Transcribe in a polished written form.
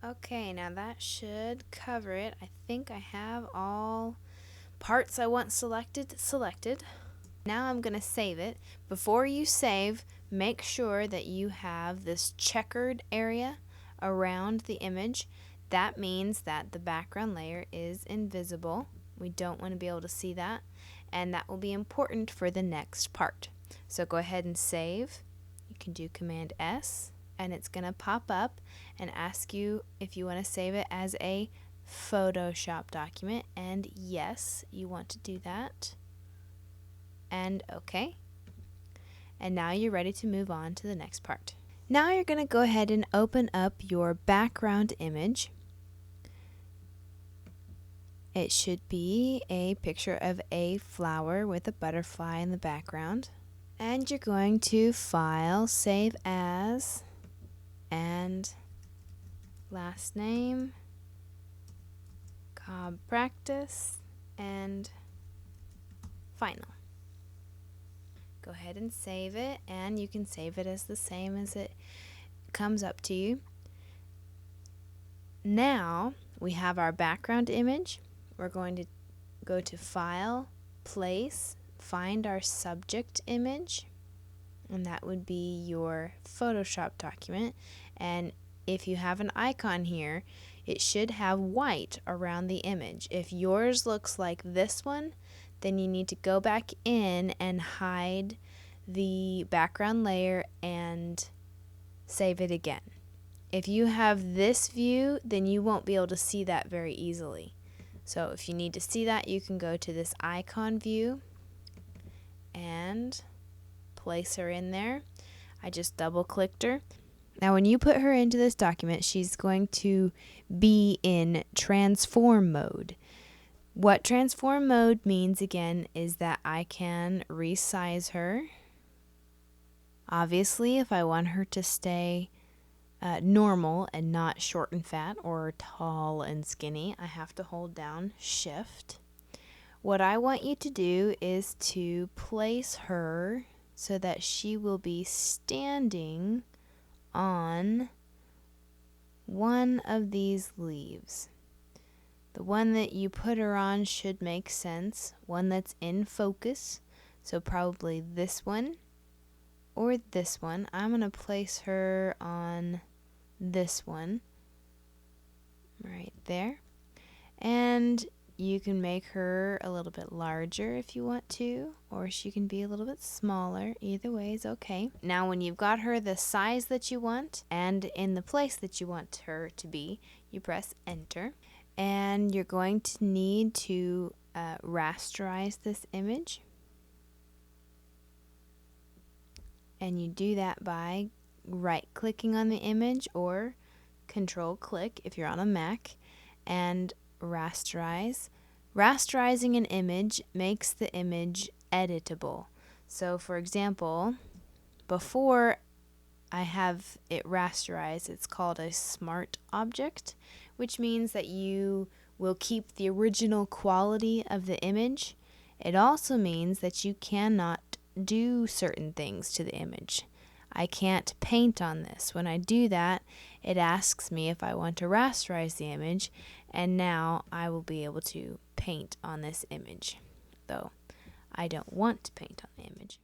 Okay, now that should cover it. I think I have all parts I want selected. Now I'm going to save it. Before you save, make sure that you have this checkered area around the image. That means that the background layer is invisible. We don't want to be able to see that, and that will be important for the next part. So go ahead and save. You can do Command S, and it's going to pop up and ask you if you want to save it as a Photoshop document, and yes, you want to do that. And OK. And now you're ready to move on to the next part. Now you're going to go ahead and open up your background image. It should be a picture of a flower with a butterfly in the background. And you're going to File, Save As, and last name, Cobb Practice, and Final. Go ahead and save it, and you can save it as the same as it comes up to you. Now we have our background image. We're going to go to File, Place, find our subject image, and that would be your Photoshop document. And if you have an icon here, it should have white around the image. If yours looks like this one, then you need to go back in and hide the background layer and save it again. If you have this view, then you won't be able to see that very easily. So if you need to see that, you can go to this icon view and place her in there. I just double clicked her. Now when you put her into this document, she's going to be in transform mode. What transform mode means, again, is that I can resize her. Obviously, if I want her to stay normal and not short and fat or tall and skinny, I have to hold down Shift. What I want you to do is to place her so that she will be standing on one of these leaves. The one that you put her on should make sense, one that's in focus, so probably this one or this one. I'm going to place her on this one right there, and you can make her a little bit larger if you want to, or she can be a little bit smaller. Either way is okay. Now when you've got her the size that you want and in the place that you want her to be, you press enter, and you're going to need to rasterize this image. And you do that by right-clicking on the image or Control-click if you're on a Mac, and rasterize. Rasterizing an image makes the image editable. So for example, before I have it rasterized, it's called a smart object, which means that you will keep the original quality of the image. It also means that you cannot do certain things to the image. I can't paint on this. When I do that, it asks me if I want to rasterize the image, and now I will be able to paint on this image, though I don't want to paint on the image.